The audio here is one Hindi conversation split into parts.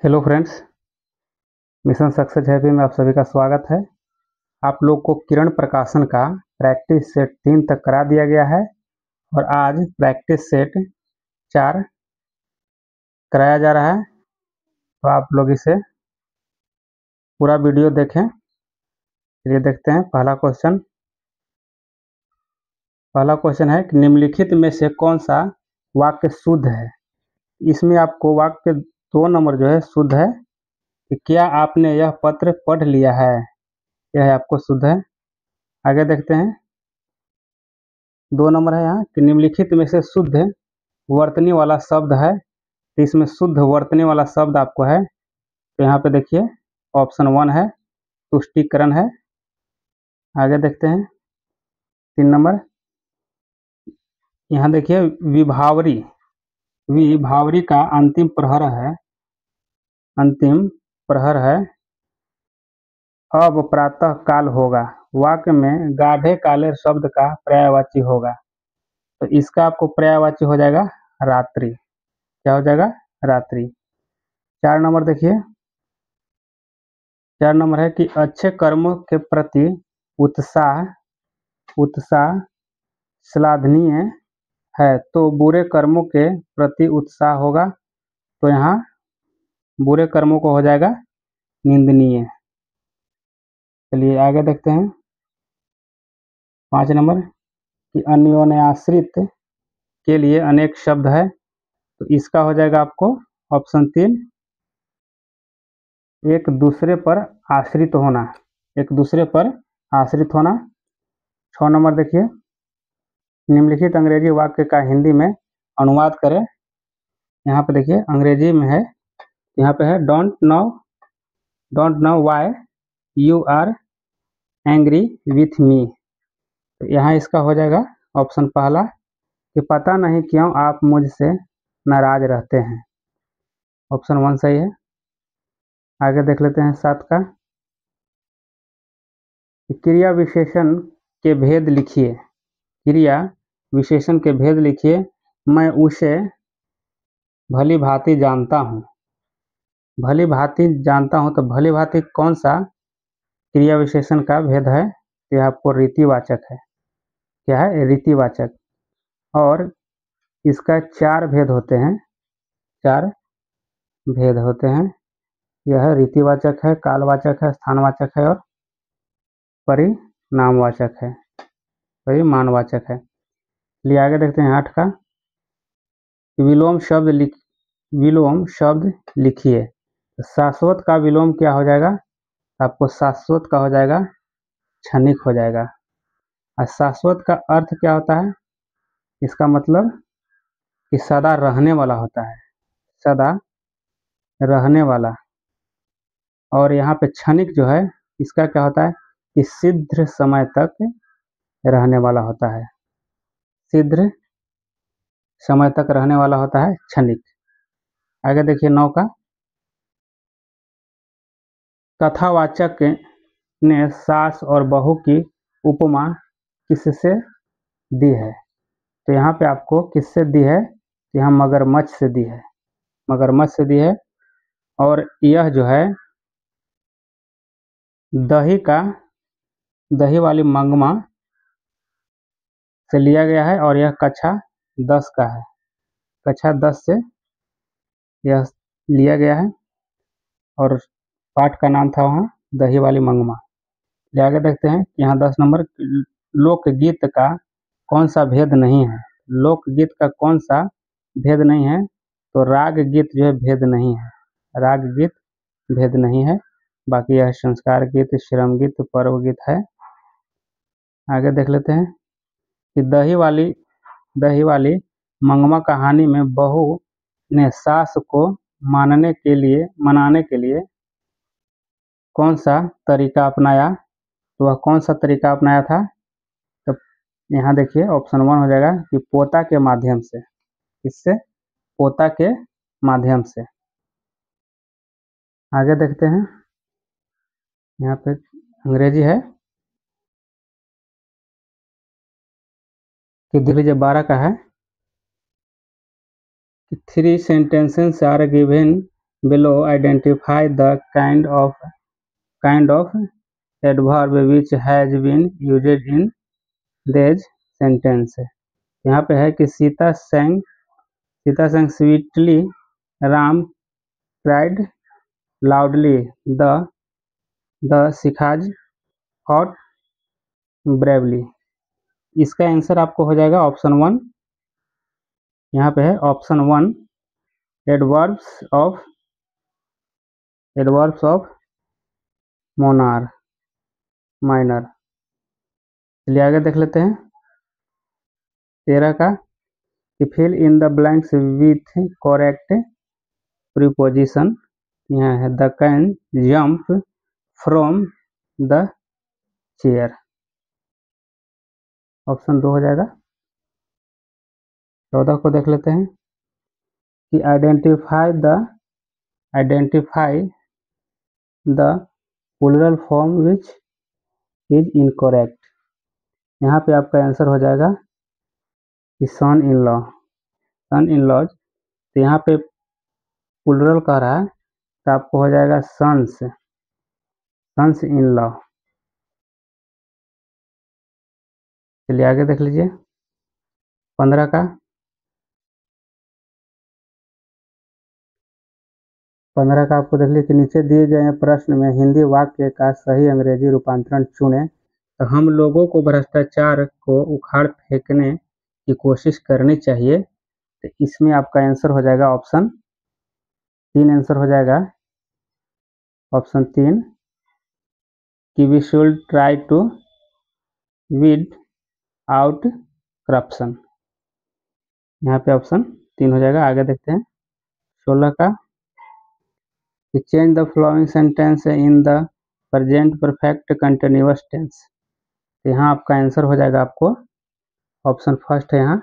Hello friends, mission success happy में आप सभी का स्वागत है। आप लोग को किरण प्रकाशन का प्रैक्टिस सेट 3 तक करा दिया गया है और आज प्रैक्टिस सेट 4 कराया जा रहा है। तो आप लोग इसे पूरा वीडियो देखें। चलिए देखते हैं। पहला क्वेश्चन है कि निम्नलिखित में से कौन सा वाक्य शुद्ध है। इसमें आपको वाक्य 2 नंबर जो है शुद्ध है कि क्या आपने यह पत्र पढ़ लिया है, यह आपको शुद्ध है। आगे देखते हैं। 2 नंबर है यहाँ कि निम्नलिखित में से शुद्ध वर्तनी वाला शब्द है। तो इसमें शुद्ध वर्तनी वाला शब्द आपको है, तो यहाँ पे देखिए ऑप्शन 1 है, तुष्टीकरण है। आगे देखते हैं 3 नंबर। यहाँ देखिए विभावरी का अंतिम प्रहर है अब प्रातः काल होगा। वाक्य में गाढ़े काले शब्द का पर्यायवाची होगा, तो इसका आपको पर्यायवाची हो जाएगा रात्रि। क्या हो जाएगा? रात्रि। 4 नंबर देखिए। 4 नंबर है कि अच्छे कर्मों के प्रति उत्साह श्लाघनीय है, तो बुरे कर्मों के प्रति उत्साह होगा, तो यहाँ बुरे कर्मों को हो जाएगा निंदनीय। चलिए आगे देखते हैं। 5 नंबर कि अन्योन्याश्रित के लिए अनेक शब्द है, तो इसका हो जाएगा आपको ऑप्शन 3, एक दूसरे पर आश्रित होना। 6 नंबर देखिए। निम्नलिखित अंग्रेजी वाक्य का हिंदी में अनुवाद करें। यहाँ पे देखिए अंग्रेजी में है, यहाँ पे है don't know why you are angry with me. तो यहाँ इसका हो जाएगा ऑप्शन पहला कि पता नहीं क्यों आप मुझसे नाराज रहते हैं। ऑप्शन 1 सही है। आगे देख लेते हैं 7 का। क्रिया विशेषण के भेद लिखिए। क्रिया विशेषण के भेद लिखिए। मैं उसे भली भांति जानता हूँ। भली भांति जानता हूँ, तो भली भांति कौन सा क्रिया विशेषण का भेद है? यह आपको रीतिवाचक है। क्या है? रीतिवाचक। और इसका 4 भेद होते हैं। 4 भेद होते हैं। यह रीतिवाचक है, कालवाचक है, स्थानवाचक है और परिणामवाचक है, परिमाणवाचक है। चलिए आगे देखते हैं 8 का। विलोम शब्द लिखिए। शाश्वत का विलोम क्या हो जाएगा? आपको शाश्वत का हो जाएगा क्षणिक हो जाएगा। और शाश्वत का अर्थ क्या होता है? इसका मतलब कि सदा रहने वाला होता है, सदा रहने वाला। और यहाँ पे क्षणिक जो है, इसका क्या होता है कि शीघ्र समय तक रहने वाला होता है। शीघ्र समय तक रहने वाला होता है क्षणिक। आगे देखिए 9 का। कथावाचक ने सास और बहू की उपमा किससे दी है? तो यहाँ पे आपको किससे दी है? यहाँ मगरमच्छ से दी है। मगरमच्छ से दी है। और यह जो है दही वाली मंगमा से लिया गया है और यह कक्षा 10 का है। कक्षा 10 से यह लिया गया है और पाठ का नाम था वहाँ दही वाली मंगमा। ले आगे देखते हैं। यहाँ 10 नंबर, लोकगीत का कौन सा भेद नहीं है? लोकगीत का कौन सा भेद नहीं है? तो राग गीत जो है भेद नहीं है। राग गीत भेद नहीं है। बाकी यह संस्कार गीत, श्रम गीत, पर्व गीत है। आगे देख लेते हैं कि दही वाली मंगमा कहानी में बहू ने सास को मनाने के लिए कौन सा तरीका अपनाया? तो वह कौन सा तरीका अपनाया था? तो यहाँ देखिए ऑप्शन 1 हो जाएगा कि पोता के माध्यम से। इससे पोता के माध्यम से। आगे देखते हैं। यहाँ पे अंग्रेजी है कि देख लीजिए 12 का है कि 3 sentences are given below identify the kind of adverb which has been used in these sentence। यहाँ पे है कि Sita sang sweetly, Ram cried loudly, the Sikhs fought bravely। इसका आंसर आपको हो जाएगा ऑप्शन 1। यहाँ पे है ऑप्शन 1 एडवर्ब्स ऑफ माइनर। चलिए आगे देख लेते हैं 13 का कि fill in the blanks with correct preposition. यहाँ है the can jump from the chair, option 2 हो जाएगा। 14 को देख लेते हैं कि identify the plural form which is incorrect. यहाँ पे आपका आंसर हो जाएगा कि सन इन लॉज। तो यहाँ पे प्लूरल कह रहा है तो आपको हो जाएगा सन्स इन लॉ। चलिए आगे देख लीजिए 15 का। 15 का आपको देख लीजिए कि नीचे दिए गए प्रश्न में हिंदी वाक्य का सही अंग्रेजी रूपांतरण चुनें। तो हम लोगों को भ्रष्टाचार को उखाड़ फेंकने की कोशिश करनी चाहिए। तो इसमें आपका आंसर हो जाएगा ऑप्शन 3 आंसर हो जाएगा ऑप्शन 3 कि we should try to weed out corruption. यहाँ पे ऑप्शन 3 हो जाएगा। आगे देखते हैं 16 का कि change the following sentence in the present perfect continuous tense. तो यहाँ आपका आंसर हो जाएगा आपको ऑप्शन फर्स्ट है यहाँ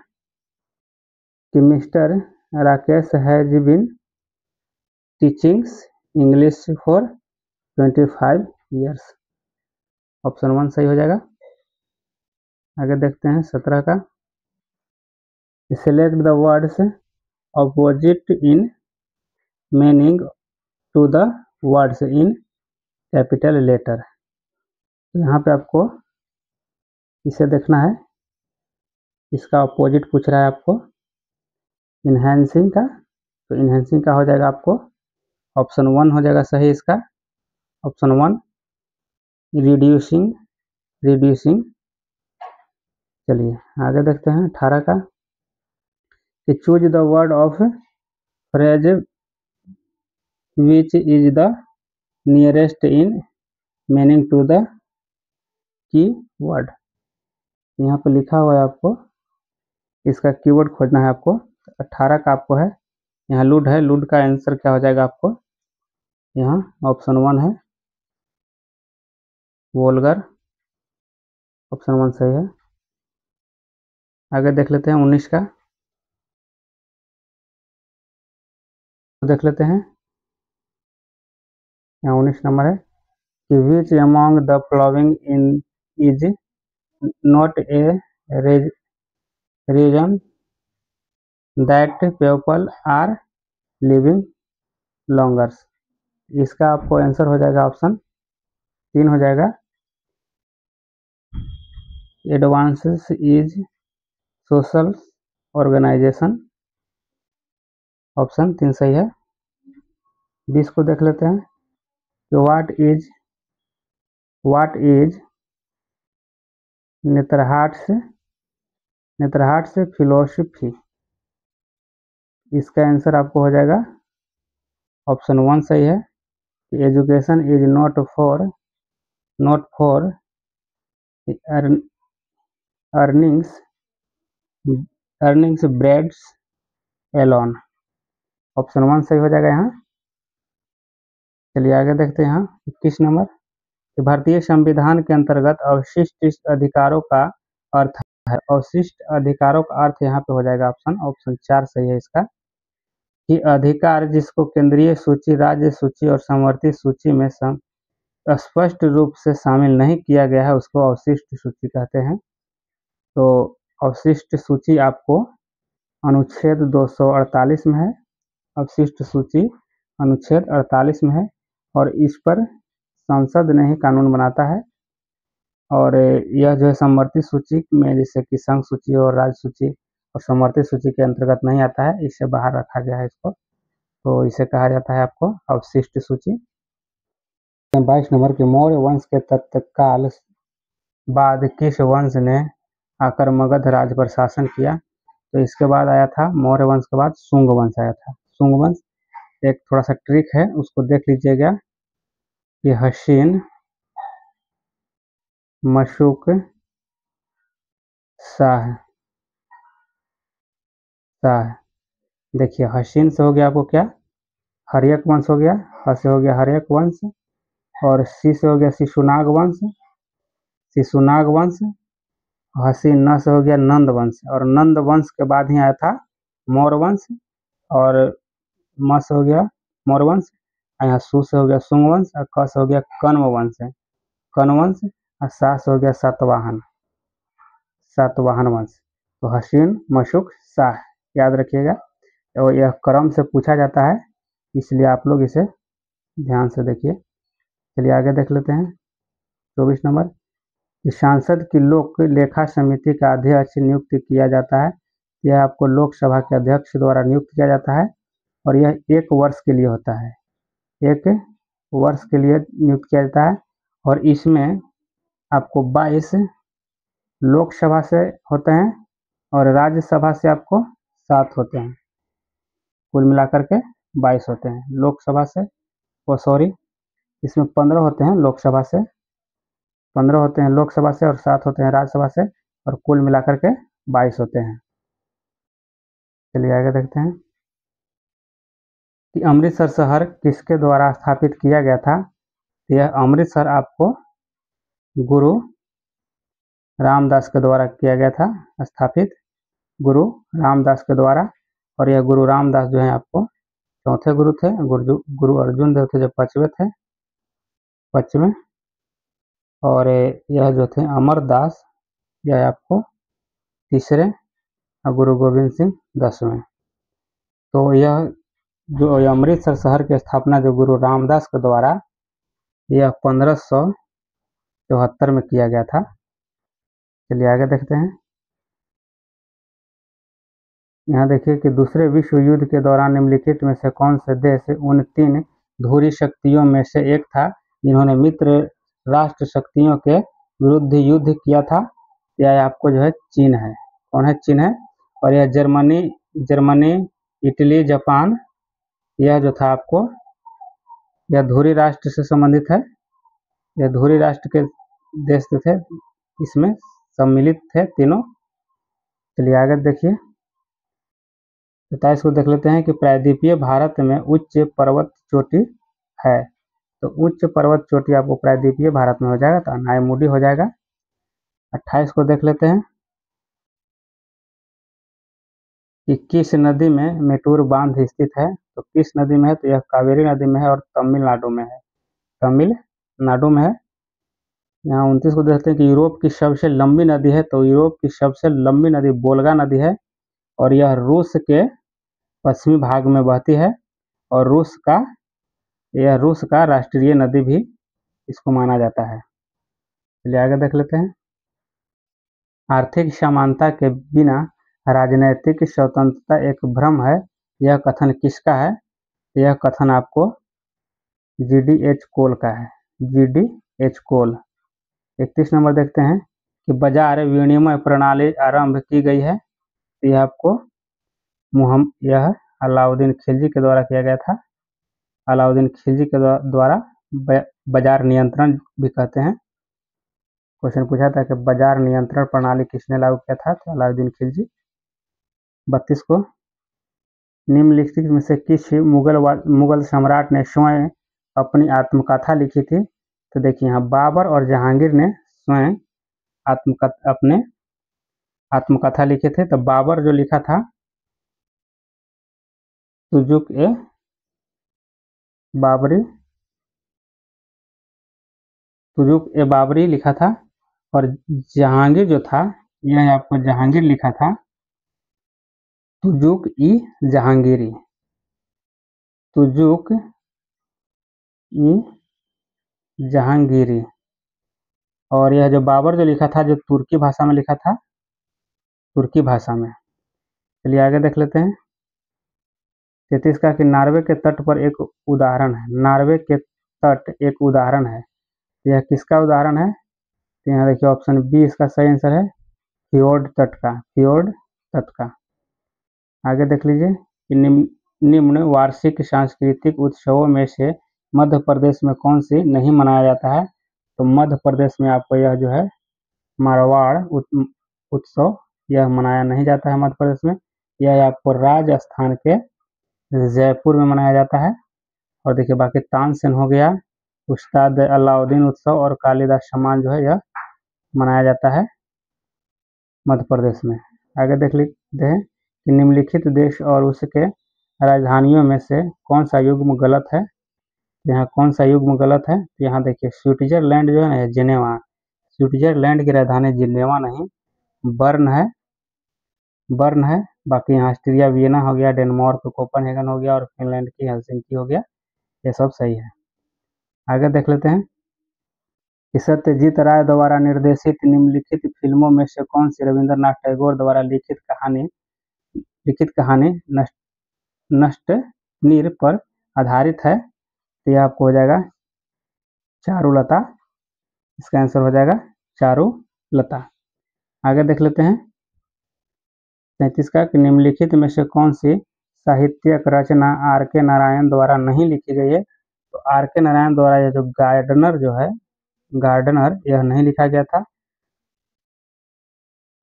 कि mister Rakesh has been teachings English for 25 years, option 1 सही हो जाएगा। आगे देखते हैं 17 का select the words opposite in meaning to the words in capital letter. यहाँ पे आपको इसे देखना है, इसका अपोजिट पूछ रहा है आपको इन्हेंसिंग का। तो इन्हेंसिंग का हो जाएगा आपको ऑप्शन 1 हो जाएगा सही इसका, ऑप्शन 1 रिड्यूसिंग। चलिए आगे देखते हैं 18 का कि choose the word of phrase which is the nearest in meaning to the key word. यहाँ पे लिखा हुआ है आपको इसका कीवर्ड खोजना है आपको। 18 का आपको है यहाँ लूड है, लूड का आंसर क्या हो जाएगा आपको यहाँ ऑप्शन 1 है वोल्गर, ऑप्शन 1 सही है। आगे देख लेते हैं 19 का, देख लेते हैं यहाँ 19 नंबर है कि which among the following in is not a reason that people are living longer. इसका आपको आंसर हो जाएगा ऑप्शन 3 हो जाएगा advances is social organisation, option 3 सही है। 20 को देख लेते हैं कि व्हाट इज नेतरहाट्स फिलोसफी। इसका आंसर आपको हो जाएगा ऑप्शन 1 सही है कि education is not for earnings breads alone, option 1 सही हो जाएगा यहाँ। चलिए आगे देखते हैं यहाँ 21 नंबर कि भारतीय संविधान के अंतर्गत अवशिष्ट अधिकारों का अर्थ है। अवशिष्ट अधिकारों का अर्थ यहाँ पे हो जाएगा ऑप्शन 4 सही है इसका कि अधिकार जिसको केंद्रीय सूची, राज्य सूची और समवर्ती सूची में स्पष्ट रूप से शामिल नहीं किया गया है उसको अवशिष्ट सूची कहते हैं। तो अवशिष्ट सूची आपको अनुच्छेद 248 में है। अवशिष्ट सूची अनुच्छेद 48 में है और इस पर संसद ने ही कानून बनाता है। और यह जो है समवर्ती सूची में, जैसे कि संघ सूची और राज्य सूची और समवर्ती सूची के अंतर्गत नहीं आता है, इससे बाहर रखा गया है इसको, तो इसे कहा जाता है आपको अवशिष्ट सूची। 22 नंबर के मौर्य वंश के तत्काल बाद किस वंश ने आकर मगध राज्य पर शासन किया? तो इसके बाद आया था, मौर्य वंश के बाद शुंग वंश आया था। शुंग वंश एक थोड़ा सा ट्रिक है, उसको देख लीजिएगा कि हसीन, मशूक, शाह। देखिए हसीन से हो गया आपको क्या, हर्यक वंश हो गया, ह से हो गया हर्यक वंश, और सी से हो गया शिशुनाग वंश, शिशुनाग वंश, हसीन न से हो गया नंद वंश, और नंद वंश के बाद ही आया था मौर्य वंश, और म से हो गया मौर्य वंश, यहाँ सु से हो गया शुंग वंश, और क से हो गया कण्व वंश, कण्व वंश, और सा से हो गया सातवाहन वंश। तो हसीन, मशूक, शाह याद रखिएगा, और यह क्रम से पूछा जाता है, इसलिए आप लोग इसे ध्यान से देखिए। चलिए आगे देख लेते हैं। 24 नंबर, सांसद की लोक लेखा समिति का अध्यक्ष नियुक्त किया जाता है। यह आपको लोकसभा के अध्यक्ष द्वारा नियुक्त किया जाता है और यह 1 वर्ष के लिए होता है, 1 वर्ष के लिए नियुक्त किया जाता है। और इसमें आपको 22 लोकसभा से होते हैं और राज्यसभा से आपको 7 होते हैं, कुल मिलाकर के 22 होते हैं लोकसभा से। इसमें 15 होते हैं लोकसभा से, 15 होते हैं लोकसभा से और 7 होते हैं राज्यसभा से, और कुल मिलाकर के 22 होते हैं। चलिए आगे देखते हैं कि अमृतसर शहर किसके द्वारा स्थापित किया गया था। यह अमृतसर आपको गुरु रामदास के द्वारा किया गया था स्थापित, गुरु रामदास के द्वारा। और यह गुरु रामदास जो है आपको चौथे गुरु थे, गुरु अर्जुन देव थे जो 5वें, और यह जो थे अमरदास, यह आपको 3रे, और गुरु गोविंद सिंह 10वें। तो यह जो अमृतसर शहर की स्थापना जो गुरु रामदास के द्वारा यह 1574 में किया गया था। चलिए आगे देखते हैं। यहाँ देखिए कि दूसरे विश्व युद्ध के दौरान निम्नलिखित में से कौन से देश उन 3 धुरी शक्तियों में से एक था जिन्होंने मित्र राष्ट्र शक्तियों के विरुद्ध युद्ध किया था। यह आपको जो है चीन है। कौन है? चीन है। और यह जर्मनी, इटली, जापान, यह जो था आपको यह धुरी राष्ट्र से संबंधित है। यह धुरी राष्ट्र के देश थे, इसमें सम्मिलित थे तीनों। चलिए आगे देखिए। 27 को देख लेते हैं कि प्रायद्वीपीय भारत में उच्च पर्वत चोटी है। तो उच्च पर्वत चोटी आपको प्रायद्वीपीय भारत में हो जाएगा, तो अनायमुडी हो जाएगा। 28 को देख लेते हैं कि किस नदी में मेटूर बांध स्थित है। तो किस नदी में है? तो यह कावेरी नदी में है और तमिलनाडु में है, तमिलनाडु में है। यहाँ 29 को देखते हैं कि यूरोप की सबसे लंबी नदी है। तो यूरोप की सबसे लंबी नदी वोल्गा नदी है और यह रूस के पश्चिमी भाग में बहती है, और रूस का राष्ट्रीय नदी भी इसको माना जाता है। चलिए आगे देख लेते हैं। आर्थिक समानता के बिना राजनैतिक स्वतंत्रता एक भ्रम है, यह कथन किसका है? यह कथन आपको GDH कोल का है, GDH कोल। 31 नंबर देखते हैं कि बाजार विनिमय प्रणाली आरंभ की गई है। यह आपको यह अलाउद्दीन खिलजी के द्वारा किया गया था। अलाउद्दीन खिलजी के द्वारा बाजार नियंत्रण भी कहते हैं। क्वेश्चन पूछा था कि बाजार नियंत्रण प्रणाली किसने लागू किया था? तो अलाउद्दीन खिलजी। 32 को निम्नलिखित में से किस मुगल सम्राट ने स्वयं अपनी आत्मकथा लिखी थी? तो देखिए यहाँ बाबर और जहांगीर ने स्वयं अपने आत्मकथा लिखे थे। तो बाबर जो लिखा था तुजुक ए बाबरी लिखा था, और जहांगीर जो था यह आपको जहांगीर लिखा था तुजुक ई जहांगीरी। तुजुक ई जहांगीरी। और यह जो बाबर जो लिखा था, जो तुर्की भाषा में लिखा था, तुर्की भाषा में। चलिए आगे देख लेते हैं। 33 का कि नार्वे के तट पर एक उदाहरण है। नार्वे के तट एक उदाहरण है। यह किसका उदाहरण है? तो यहाँ देखिए ऑप्शन बी इसका सही आंसर है, फ्योर्ड तट का, फ्योर्ड तट का। आगे देख लीजिए कि निम्न वार्षिक सांस्कृतिक उत्सवों में से मध्य प्रदेश में कौन सी नहीं मनाया जाता है? तो मध्य प्रदेश में आपको यह जो है मारवाड़ उत्सव यह मनाया नहीं जाता है मध्य प्रदेश में। यह आपको राजस्थान के जयपुर में मनाया जाता है। और देखिए बाकी तानसेन हो गया, उस्ताद अलाउद्दीन उत्सव और कालिदास सम्मान जो है यह मनाया जाता है मध्य प्रदेश में। आगे देख लेते हैं कि निम्नलिखित देश और उसके राजधानियों में से कौन सा युग्म गलत है? यहाँ कौन सा युग्म गलत है? तो यहाँ देखिए स्विट्जरलैंड जो है ना, जिनेवा, स्विट्जरलैंड की राजधानी जिनेवा नहीं, बर्न है, बर्न है। बाकी यहाँ ऑस्ट्रिया वियना हो गया, डेनमार्क कोपेनहेगन हो गया और फिनलैंड की हेलसिंकी हो गया। ये सब सही है। आगे देख लेते हैं कि सत्यजीत राय द्वारा निर्देशित निम्नलिखित फिल्मों में से कौन सी रविंद्रनाथ टैगोर द्वारा लिखित कहानी नष्ट नीर पर आधारित है? तो यह आपको हो जाएगा चारुलता, इसका आंसर हो जाएगा चारुलता। आगे देख लेते हैं 33 का कि निम्नलिखित में से कौन सी साहित्यिक रचना आर के नारायण द्वारा नहीं लिखी गई है? तो आर के नारायण द्वारा यह जो गार्डनर जो है, गार्डनर यह नहीं लिखा गया था।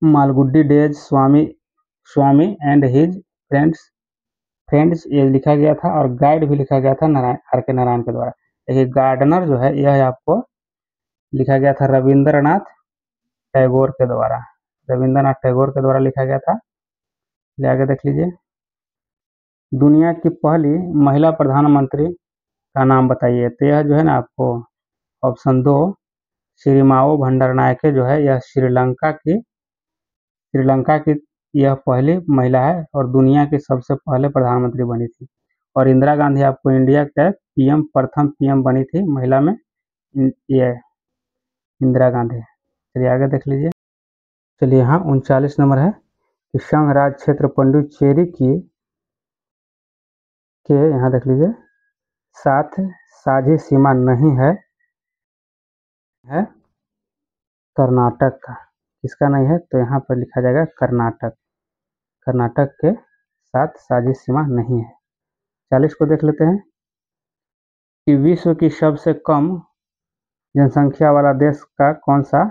Malgudi days, Swami and his friends ये लिखा गया था और गाइड भी लिखा गया था आर के नारायण के द्वारा। देखिए गार्डनर जो है यह आपको लिखा गया था रविंद्रनाथ टैगोर के द्वारा, रविंद्रनाथ टैगोर के द्वारा लिखा गया था। आगे देख लीजिए, दुनिया की पहली महिला प्रधानमंत्री का नाम बताइए। तो यह जो है ना आपको ऑप्शन 2 श्रीमाओ भंडारनायके जो है, यह श्रीलंका की यह पहली महिला है और दुनिया की सबसे पहले प्रधानमंत्री बनी थी। और इंदिरा गांधी आपको इंडिया के पीएम, प्रथम पीएम बनी थी महिला में, ये इंदिरा गांधी। चलिए आगे देख लीजिए। चलिए यहाँ 39 नंबर है कि संघ राज क्षेत्र पुडुचेरी के यहाँ देख लीजिए साथ साझी सीमा नहीं है कर्नाटक का। किसका नहीं है? तो यहाँ पर लिखा जाएगा कर्नाटक, कर्नाटक के साथ साझी सीमा नहीं है। 40 को देख लेते हैं कि विश्व की सबसे कम जनसंख्या वाला देश का कौन सा?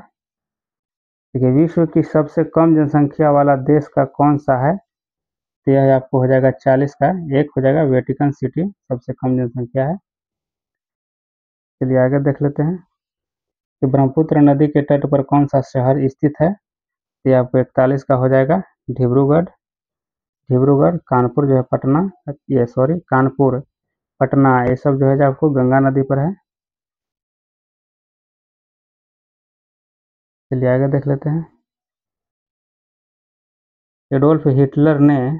देखिए विश्व की सबसे कम जनसंख्या वाला देश का कौन सा है? तो यह आपको हो जाएगा 40 का, एक हो जाएगा वेटिकन सिटी, सबसे कम जनसंख्या है। चलिए आगे देख लेते हैं कि ब्रह्मपुत्र नदी के तट पर कौन सा शहर स्थित है? तो यह आपको 41 का हो जाएगा डिब्रूगढ़, कानपुर जो है पटना, ये सॉरी कानपुर, पटना, ये सब जो है आपको गंगा नदी पर है। चलिए आगे देख लेते हैं, एडोल्फ हिटलर ने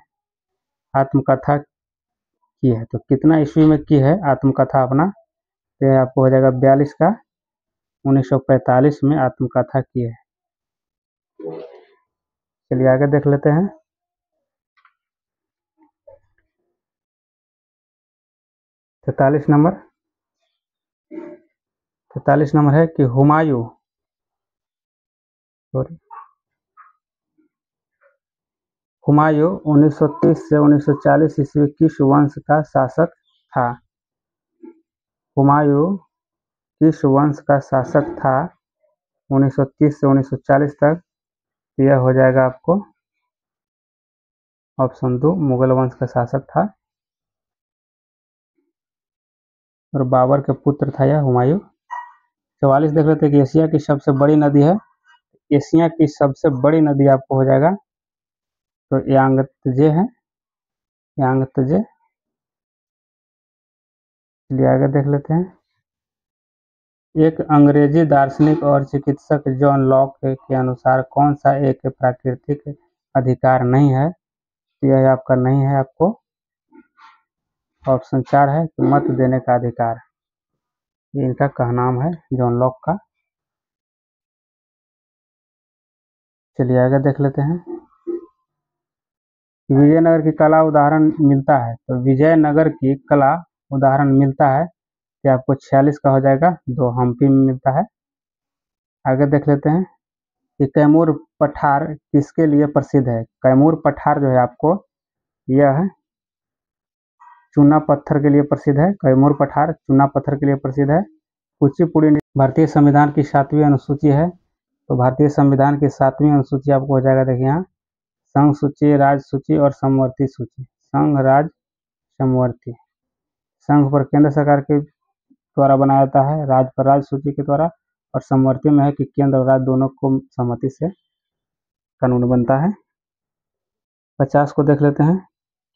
आत्मकथा की है, तो कितना ईस्वी में की है आत्मकथा अपना? तो यह आपको हो जाएगा 42 का, 1945 में आत्मकथा की है। चलिए आगे देख लेते हैं 43 नंबर, 43 नंबर है कि हुमायूं 1930 से 1940 ईस्वी किस वंश का शासक था? हुमायूं किस वंश का शासक था 1930 से 1940 तक? यह हो जाएगा आपको ऑप्शन 2 मुगल वंश का शासक था और बाबर के पुत्र था यह हुमायूं। 44 देख लेते हैं कि एशिया की सबसे बड़ी नदी है। एशिया की सबसे बड़ी नदी आपको हो जाएगा तो यांगत्जे है, यांगत्जे। चलिए आगे देख लेते हैं, एक अंग्रेजी दार्शनिक और चिकित्सक जॉन लॉक के अनुसार कौन सा एक प्राकृतिक अधिकार नहीं है? यह आपका नहीं है, आपको ऑप्शन 4 है कि मत देने का अधिकार। ये इनका कहनाम है जॉन लॉक का। चलिए आगे देख लेते हैं। विजयनगर की कला उदाहरण मिलता है, तो विजयनगर की कला उदाहरण मिलता है कि आपको 46 का हो जाएगा, 2 हम्पी में मिलता है। आगे देख लेते हैं कि कैमूर पठार किसके लिए प्रसिद्ध है। कैमूर पठार जो है आपको यह चूना पत्थर के लिए प्रसिद्ध है। कैमूर पठार चूना पत्थर के लिए प्रसिद्ध है। कुचिपुड़ी भारतीय संविधान की 7वीं अनुसूची है, तो भारतीय संविधान की 7वीं अनुसूची आपको हो जाएगा, देखिए यहाँ संघ सूची, राज्य सूची और समवर्ती सूची। संघ, राज्य, समवर्ती। संघ पर केंद्र सरकार के द्वारा बनाया जाता है, राज्य पर राज्य सूची के द्वारा, और समवर्ती में है कि केंद्र और राज्य दोनों को सहमति से कानून बनता है। 50 को देख लेते हैं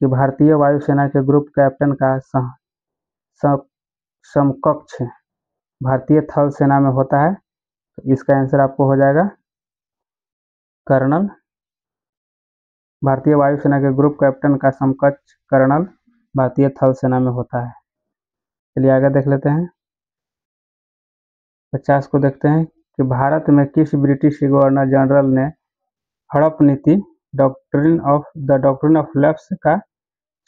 कि भारतीय वायुसेना के ग्रुप कैप्टन का समकक्ष भारतीय थल सेना में होता है, तो इसका आंसर आपको हो जाएगा कर्नल। भारतीय वायुसेना के ग्रुप कैप्टन का समकक्ष कर्नल भारतीय थल सेना में होता है। चलिए आगे देख लेते हैं। 50 को देखते हैं कि भारत में किस ब्रिटिश गवर्नर जनरल ने हड़प नीति डॉक्ट्रिन ऑफ लैप्स का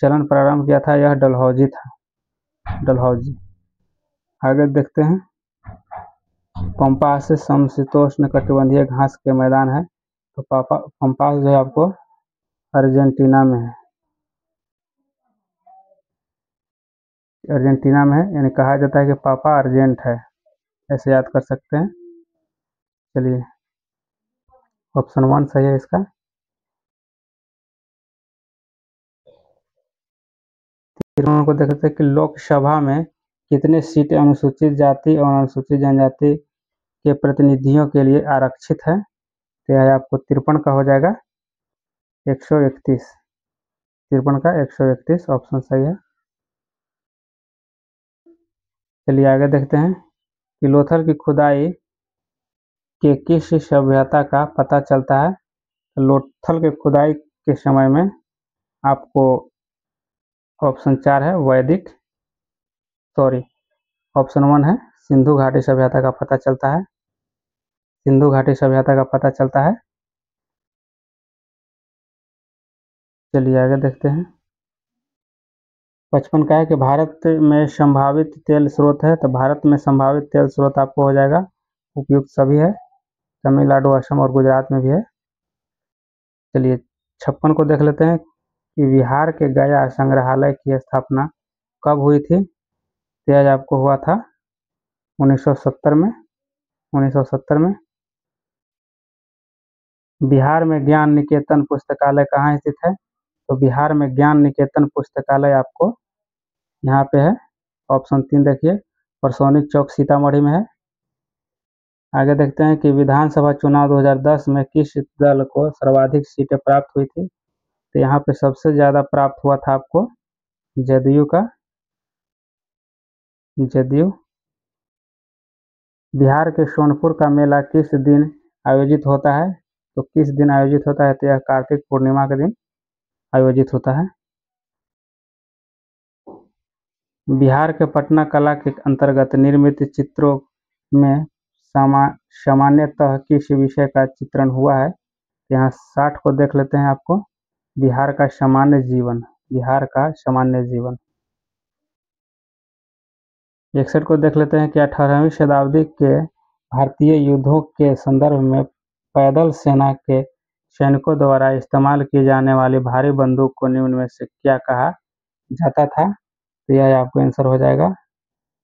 चलन प्रारंभ किया था। यह डलहौजी था, डलहौजी। आगे देखते हैं। पंपास समशीतोष्ण कटिबंधीय घास के मैदान है, तो पंपास जो है आपको अर्जेंटीना में है, अर्जेंटीना में है, यानी कहा जाता है कि पापा अर्जेंट है, ऐसे याद कर सकते हैं। चलिए ऑप्शन 1 सही है इसका। तीसरे को देखते हैं कि लोकसभा में कितने सीटें अनुसूचित जाति और अनुसूचित जनजाति के प्रतिनिधियों के लिए आरक्षित है, तो यह आपको 53 का हो जाएगा, 131। 53 का 131 ऑप्शन सही है। चलिए आगे देखते हैं कि लोथल की खुदाई के किस सभ्यता का पता चलता है। लोथल के खुदाई के समय में आपको ऑप्शन 4 है वैदिक, सॉरी ऑप्शन 1 है सिंधु घाटी सभ्यता का पता चलता है, सिंधु घाटी सभ्यता का पता चलता है। चलिए आगे देखते हैं। 55 का है कि भारत में संभावित तेल स्रोत है, तो भारत में संभावित तेल स्रोत आपको हो जाएगा, उपयुक्त सभी है, तमिलनाडु, असम और गुजरात में भी है। चलिए 56 को देख लेते हैं कि बिहार के गया संग्रहालय की स्थापना कब हुई थी, तो यह आपको हुआ था 1970 में। 1970 में। बिहार में ज्ञान निकेतन पुस्तकालय कहाँ स्थित है, तो बिहार में ज्ञान निकेतन पुस्तकालय आपको यहाँ पे है, ऑप्शन 3 देखिए, परसौनी चौक सीतामढ़ी में है। आगे देखते हैं कि विधानसभा चुनाव 2010 में किस दल को सर्वाधिक सीटें प्राप्त हुई थी, तो यहाँ पे सबसे ज़्यादा प्राप्त हुआ था आपको जदयू का, जदयू। बिहार के सोनपुर का मेला किस दिन आयोजित होता है, तो किस दिन आयोजित होता है, तो यह कार्तिक पूर्णिमा के दिन आयोजित होता है। बिहार के पटना कला के अंतर्गत निर्मित चित्रों में सामान्यतः किस विषय का चित्रण हुआ है, यहाँ 60 को देख लेते हैं आपको, बिहार का सामान्य जीवन, बिहार का सामान्य जीवन। 61 को देख लेते हैं कि 18वीं शताब्दी के भारतीय युद्धों के संदर्भ में पैदल सेना के सैनिकों द्वारा इस्तेमाल की जाने वाली भारी बंदूक को निम्न में से क्या कहा जाता था, तो यह आपको आंसर हो जाएगा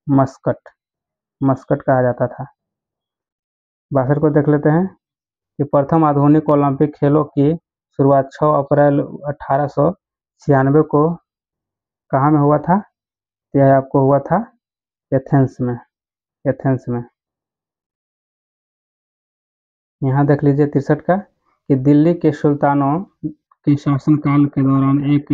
मस्कट, मस्कट कहा जाता था। 62 को देख लेते हैं कि प्रथम आधुनिक ओलंपिक खेलों की शुरुआत 6 अप्रैल 1896 को कहाँ में हुआ था, तो यह आपको हुआ था एथेंस में, एथेंस में। यहाँ देख लीजिए 63 का कि दिल्ली के सुल्तानों के शासनकाल के दौरान एक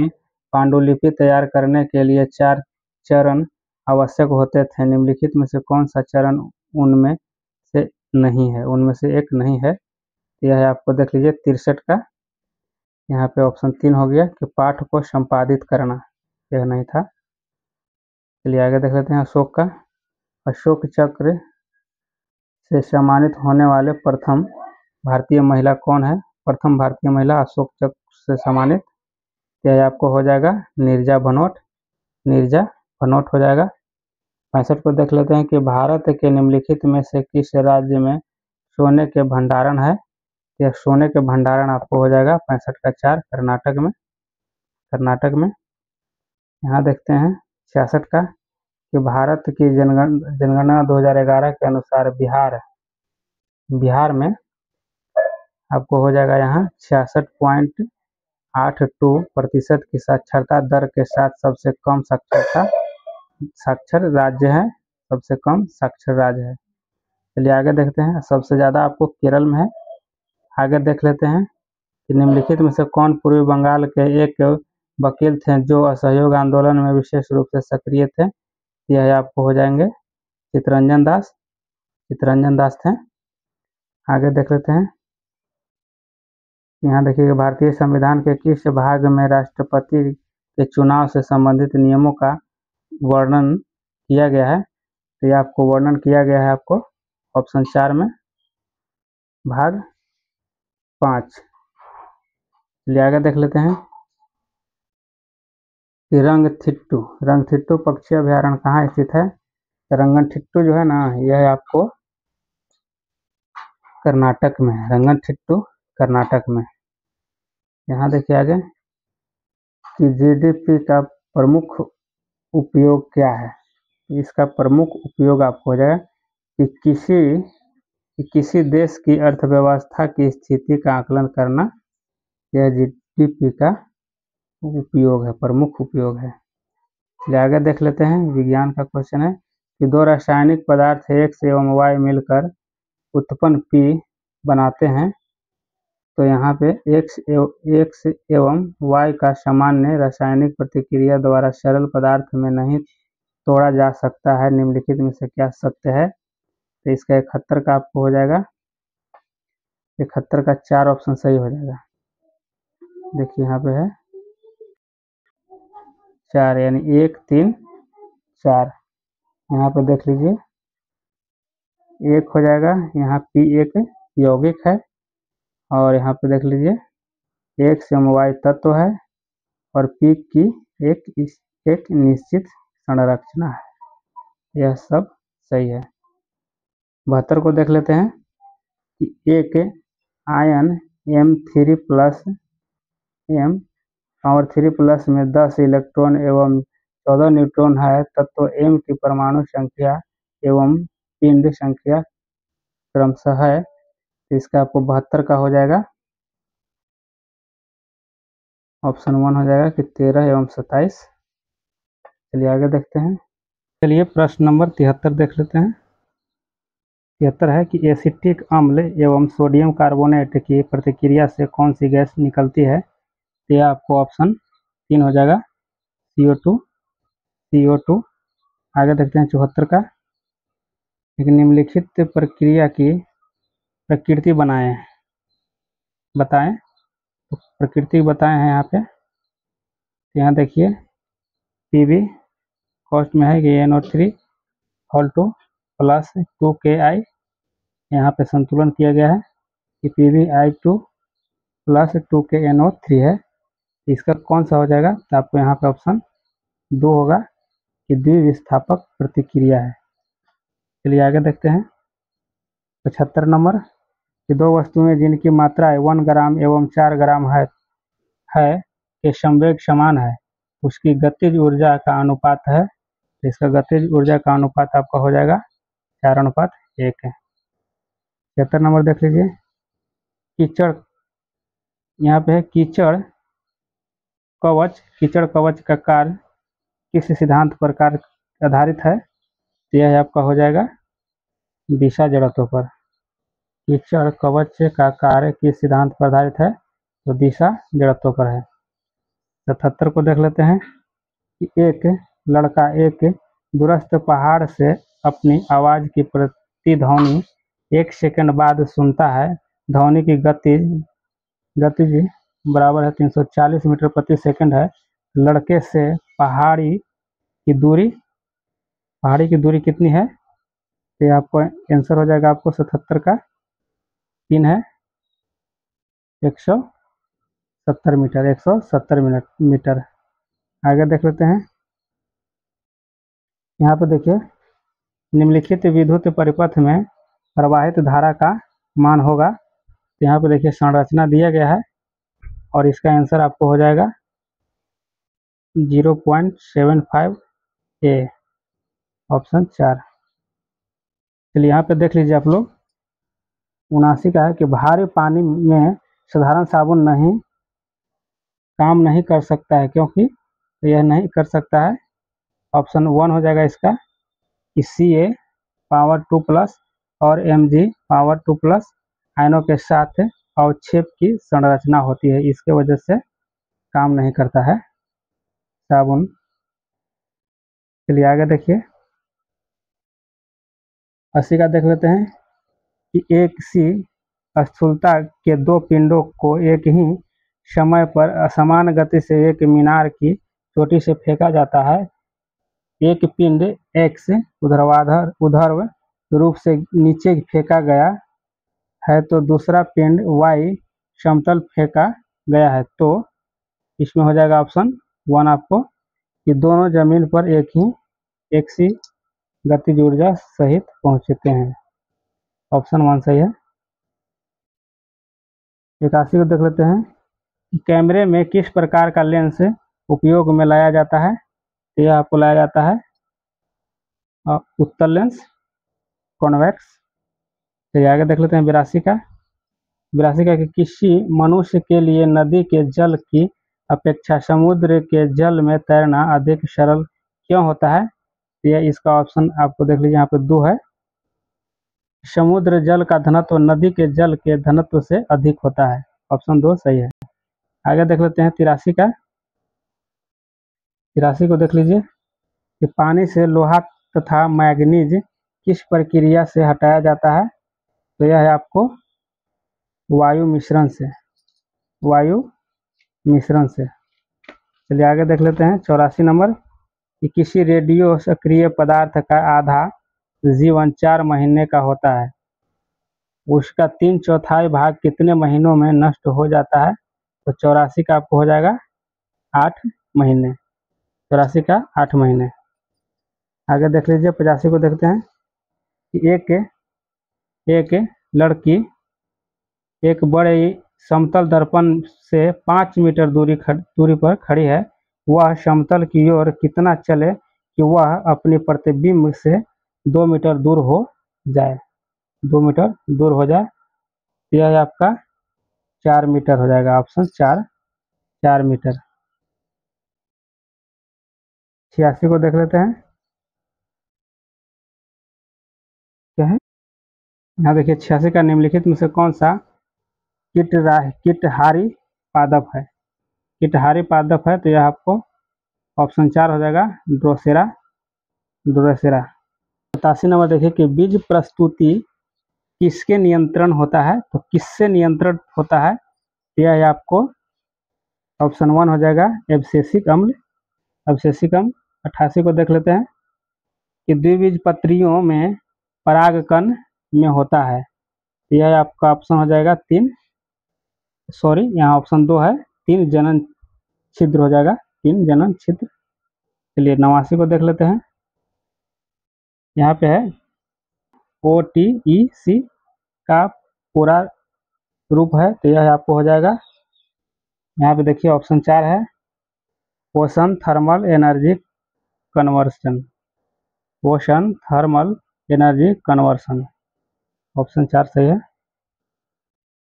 पांडुलिपि तैयार करने के लिए 4 चरण आवश्यक होते थे, निम्नलिखित में से कौन सा चरण उनमें से नहीं है, उनमें से एक नहीं है, यह आपको देख लीजिए 63 का, यहाँ पे ऑप्शन 3 हो गया कि पाठ को संपादित करना, यह नहीं था। चलिए आगे देख लेते हैं अशोक का। अशोक चक्र से सम्मानित होने वाले प्रथम भारतीय महिला कौन है? प्रथम भारतीय महिला अशोक चक्र से सम्मानित, यह आपको हो जाएगा नीरजा भनोट। नीरजा भनोट हो जाएगा। 65 को देख लेते हैं कि भारत के निम्नलिखित में से किस राज्य में सोने के भंडारण है? यह सोने के भंडारण आपको हो जाएगा 65 का 4 कर्नाटक में। कर्नाटक में। यहाँ देखते हैं 66 का कि भारत की जनगणना 2011 के अनुसार बिहार में आपको हो जाएगा यहाँ 66.82% की साक्षरता दर के साथ सबसे कम साक्षर राज्य है। सबसे कम साक्षर राज्य है। चलिए आगे देखते हैं। सबसे ज़्यादा आपको केरल में है। आगे देख लेते हैं कि निम्नलिखित में से कौन पूर्वी बंगाल के एक वकील थे जो असहयोग आंदोलन में विशेष रूप से सक्रिय थे? यह आपको हो जाएंगे चित्तरंजन दास। चित्तरंजन दास थे। आगे देख लेते हैं। यहाँ देखिए भारतीय संविधान के किस भाग में राष्ट्रपति के चुनाव से संबंधित नियमों का वर्णन किया गया है? तो यह आपको वर्णन किया गया है आपको ऑप्शन 4 में, भाग 5। चलिए आगे देख लेते हैं कि रंगथिट्टू पक्षी अभयारण्य कहाँ स्थित है? रंगनथिट्टू जो है ना, यह आपको कर्नाटक में है। रंगनथिट्टू कर्नाटक में। यहाँ देखिए आगे कि जीडीपी का प्रमुख उपयोग क्या है? इसका प्रमुख उपयोग आपको हो जाएगा कि किसी देश की अर्थव्यवस्था की स्थिति का आकलन करना, यह जीडीपी का उपयोग है, प्रमुख उपयोग है। चलिए आगे देख लेते हैं। विज्ञान का क्वेश्चन है कि दो रासायनिक पदार्थ X एवं Y मिलकर उत्पन्न P बनाते हैं, तो यहाँ पे X एवं Y का सामान्य रासायनिक प्रतिक्रिया द्वारा सरल पदार्थ में नहीं तोड़ा जा सकता है, निम्नलिखित में से क्या सत्य है? तो इसका 71 का आपको हो जाएगा, 71 का 4 ऑप्शन सही हो जाएगा। देखिए यहाँ पे है 4, यानी 1 3 4। यहाँ पे देख लीजिए 1 हो जाएगा। यहाँ P एक यौगिक है और यहाँ पे देख लीजिए X एवं Y तत्व है और P की एक निश्चित संरचना है। यह सब सही है। 72 को देख लेते हैं कि एक आयन M3+ में 10 इलेक्ट्रॉन एवं 14 न्यूट्रॉन है, तत्व M की परमाणु संख्या एवं पिंड संख्या क्रमशः है। तो इसका आपको 72 का हो जाएगा, ऑप्शन 1 हो जाएगा कि 13 एवं 27। चलिए आगे देखते हैं। चलिए प्रश्न नंबर 73 देख लेते हैं। 73 है कि एसिटिक अम्ल एवं सोडियम कार्बोनेट की प्रतिक्रिया से कौन सी गैस निकलती है? यह आपको ऑप्शन 3 हो जाएगा, CO2। आगे देखते हैं 74 का। एक निम्नलिखित प्रक्रिया की प्रकृति बताएं। तो प्रकृति बताए हैं यहाँ पे। यहाँ देखिए Pb कॉस्ट में है कि NO3 2 प्लस 2Ki। यहाँ पे संतुलन किया गया है कि PbI2 प्लस 2KNO3 है। इसका कौन सा हो जाएगा? तो आपको यहाँ पे ऑप्शन 2 होगा कि द्विविस्थापक प्रतिक्रिया है। चलिए आगे देखते हैं 75 नंबर कि दो वस्तुएं जिनकी मात्रा 1 ग्राम एवं 4 ग्राम है के संवेग समान है, उसकी गतिज ऊर्जा का अनुपात है। तो इसका गतिज ऊर्जा का अनुपात आपका हो जाएगा 4:1 है। 76 नंबर देख लीजिए कीचड़, यहाँ पे है कीचड़ कवच का कार्य किस सिद्धांत पर कार्य आधारित है? तो यह आपका हो जाएगा दिशा जड़त्व पर। कीचड़ कवच का कार्य किस सिद्धांत पर आधारित है? तो दिशा जड़त्व पर है। 77 को देख लेते हैं कि एक लड़का एक दूरस्थ पहाड़ से अपनी आवाज की प्रतिध्वनि 1 सेकंड बाद सुनता है। ध्वनि की गतिज बराबर है 340 मीटर प्रति सेकंड है। लड़के से पहाड़ी की दूरी पहाड़ी की दूरी कितनी है, तो ये आपको आंसर हो जाएगा आपको 77 का 3 है 170 मीटर, 170 मीटर। आगे देख लेते हैं। यहाँ पर देखिए, निम्नलिखित विद्युत परिपथ में प्रवाहित धारा का मान होगा। तो यहाँ पर देखिए संरचना दिया गया है और इसका आंसर आपको हो जाएगा 0.75 ए, ऑप्शन 4। चलिए यहाँ पे देख लीजिए आप लोग, 79 का है कि भारी पानी में साधारण साबुन नहीं काम नहीं कर सकता है, क्योंकि यह नहीं कर सकता है। ऑप्शन 1 हो जाएगा इसका कि Ca पावर 2+ और Mg पावर 2+ आयनों के साथ अवक्षेप की संरचना होती है, इसके वजह से काम नहीं करता है साबुन। चलिए आगे देखिए, 80 का देख लेते हैं कि एक सी स्थूलता के दो पिंडों को एक ही समय पर असमान गति से एक मीनार की चोटी से फेंका जाता है। एक पिंड x ऊर्ध्वाधर रूप से नीचे फेंका गया है तो दूसरा पिंड y समतल फेंका गया है। तो इसमें हो जाएगा ऑप्शन 1 आपको कि दोनों जमीन पर एक सी गतिज ऊर्जा सहित पहुंचते हैं। ऑप्शन 1 सही है। 81 को देख लेते हैं कि कैमरे में किस प्रकार का लेंस उपयोग में लाया जाता है। तो यह आपको लाया जाता है उत्तल लेंस, कॉन्वेक्स। तो आगे देख लेते हैं 82 का कि किसी मनुष्य के लिए नदी के जल की अपेक्षा समुद्र के जल में तैरना अधिक सरल क्यों होता है। तो यह इसका ऑप्शन आपको देख लीजिए, यहाँ पे 2 है। समुद्र जल का घनत्व नदी के जल के घनत्व से अधिक होता है। ऑप्शन 2 सही है। आगे देख लेते हैं 83 को देख लीजिए कि पानी से लोहा तथा मैग्नीज किस प्रक्रिया से हटाया जाता है। तो यह है आपको वायु मिश्रण से। चलिए आगे देख लेते हैं 84 नंबर कि किसी रेडियो सक्रिय पदार्थ का आधा जीवन 4 महीने का होता है, उसका 3/4 भाग कितने महीनों में नष्ट हो जाता है। तो 84 का आपको हो जाएगा 8 महीने। 84 का 8 महीने। आगे देख लीजिए 85 को देखते हैं कि एक लड़की एक बड़े समतल दर्पण से 5 मीटर दूरी पर खड़ी है। वह समतल की ओर कितना चले कि वह अपने प्रतिबिंब से 2 मीटर दूर हो जाए। 2 मीटर दूर हो जाए। यह आपका 4 मीटर हो जाएगा। Option 4 metre. 86 को देख लेते हैं क्या है। यहाँ देखिए 86 का निम्नलिखित में से कौन सा कीटहारी पादप है। कीटहारी पादप है तो यह आपको ऑप्शन 4 हो जाएगा, ड्रोसेरा। 87 नंबर देखिए कि बीज प्रस्तुति किसके नियंत्रण होता है। तो किससे नियंत्रण होता है। यह आपको ऑप्शन 1 हो जाएगा, एब्सेसिक अम्ल। 88 को देख लेते हैं कि द्विबीजपत्रियों में परागकण में होता है। यह आपका ऑप्शन हो जाएगा 3, सॉरी यहाँ ऑप्शन 2 है, 3 जनन छिद्र हो जाएगा, 3 जनन छिद्र। चलिए 89 को देख लेते हैं। यहाँ पे है OTEC का पूरा रूप है। तो यह आपको हो जाएगा, यहाँ पे देखिए ऑप्शन 4 है, ocean thermal energy conversion. Ocean thermal energy conversion. Option 4 सही है।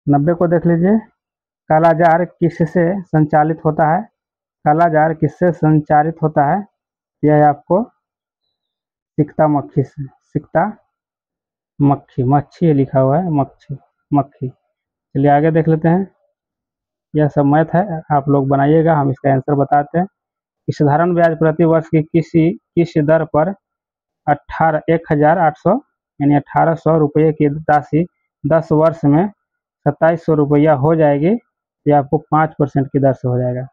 90 को देख लीजिए, कालाजार किससे संचालित होता है। कालाजार किससे संचालित होता है। यह आपको सिकता मक्खी लिखा हुआ है, मक्खी। चलिए आगे देख लेते हैं। यह सब मैथ है, आप लोग बनाइएगा, हम इसका आंसर बताते हैं कि साधारण ब्याज प्रति वर्ष की किस दर पर 18,800 यानी 1800 रुपये की राशि 10 वर्ष में 2700 रुपया हो जाएगी। यह आपको 5% की दर से हो जाएगा।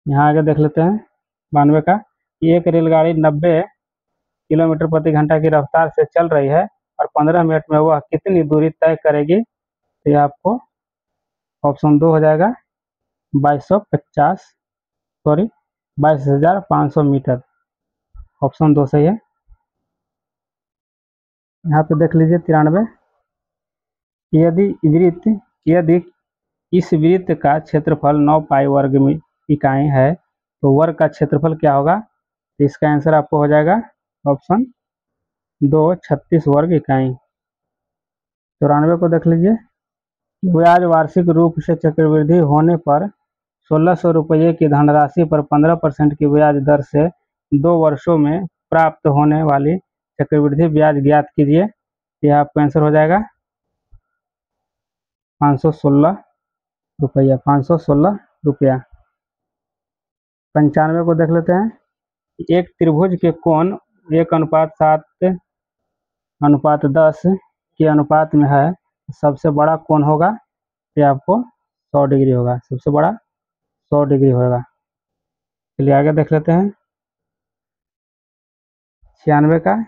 यहाँ आगे देख लेते हैं 92 का, एक रेलगाड़ी 90 किलोमीटर प्रति घंटा की रफ्तार से चल रही है और 15 मिनट में वह कितनी दूरी तय करेगी, तो ये आपको ऑप्शन 2 हो जाएगा 22,500 मीटर। ऑप्शन 2 सही है। यहाँ पे देख लीजिए 93, यदि इस वृत्त का क्षेत्रफल 9 पाई वर्ग इकाई है तो वर्ग का क्षेत्रफल क्या होगा, तो इसका आंसर आपको हो जाएगा ऑप्शन 2 36 वर्ग इकाई। 94 को देख लीजिए, ब्याज वार्षिक रूप से चक्रवृद्धि होने पर 1600 रुपये की धनराशि पर 15% की ब्याज दर से 2 वर्षों में प्राप्त होने वाली चक्रवृद्धि ब्याज ज्ञात कीजिए। यह आपका आंसर हो जाएगा 516 रुपया। 516 रुपया। 95 को देख लेते हैं, एक त्रिभुज के कोण 1:7:10 के अनुपात में है, सबसे बड़ा कोण होगा, ये आपको 100 डिग्री होगा, सबसे बड़ा 100 डिग्री होगा। चलिए आगे देख लेते हैं 96 का,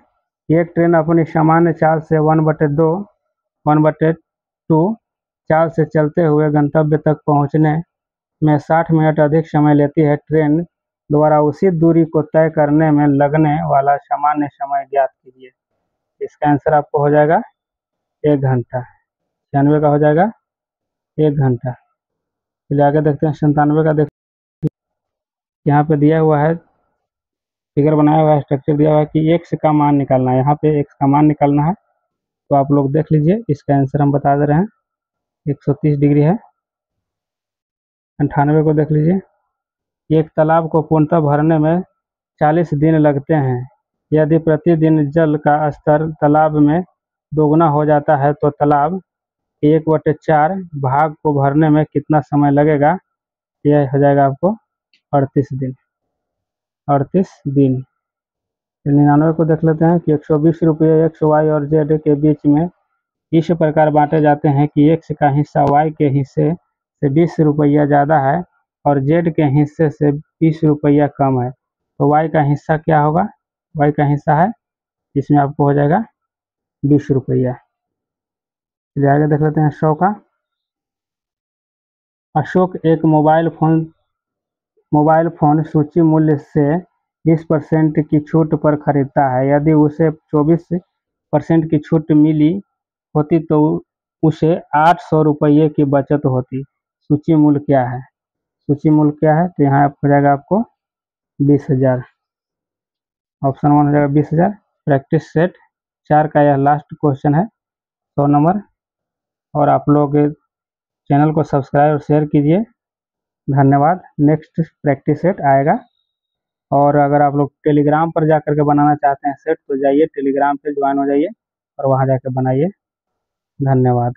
एक ट्रेन अपनी सामान्य चाल से 1/2 चाल से चलते हुए गंतव्य तक पहुंचने में 60 मिनट अधिक समय लेती है। ट्रेन द्वारा उसी दूरी को तय करने में लगने वाला सामान्य समय ज्ञात कीजिए। इसका आंसर आपको हो जाएगा 1 घंटा। 96 का हो जाएगा 1 घंटा। चलिए आगे देखते हैं 97 का। देख यहाँ पे दिया हुआ है, फिगर बनाया हुआ है, स्ट्रक्चर दिया हुआ है कि एक्स का मान निकालना है। यहाँ पे एक्स का मान निकालना है, तो आप लोग देख लीजिए, इसका आंसर हम बता दे रहे हैं 130 डिग्री है। 98 को देख लीजिए, एक तालाब को पूर्णतः भरने में 40 दिन लगते हैं। यदि प्रतिदिन जल का स्तर तालाब में दोगुना हो जाता है तो तालाब 1/4 भाग को भरने में कितना समय लगेगा, यह हो जाएगा आपको 38 दिन। 38 दिन। 99 को देख लेते हैं कि 120 रुपये एक्स वाई और जेड के बीच में इस प्रकार बांटे जाते हैं कि एक्स का हिस्सा वाई के हिस्से से 20 रुपया ज़्यादा है और जेड के हिस्से से 20 रुपया कम है, तो वाई का हिस्सा क्या होगा, वाई का हिस्सा है इसमें आपको हो जाएगा 20 रुपया। चलिए आगे देख लेते हैं 100 का। अशोक एक मोबाइल फ़ोन सूची मूल्य से 20% की छूट पर खरीदता है। यदि उसे 24% की छूट मिली होती तो उसे 800 रुपये की बचत होती। सूची मूल्य क्या है, सूची मूल्य क्या है, तो यहाँ हो जाएगा आपको 20,000। ऑप्शन 1 हो जाएगा 20,000। प्रैक्टिस सेट 4 का यह लास्ट क्वेश्चन है, 100 नंबर। और आप लोग चैनल को सब्सक्राइब और शेयर कीजिए। धन्यवाद। नेक्स्ट प्रैक्टिस सेट आएगा। और अगर आप लोग टेलीग्राम पर जा करके बनाना चाहते हैं सेट, तो जाइए टेलीग्राम पे ज्वाइन हो जाइए और वहाँ जाकर बनाइए। धन्यवाद।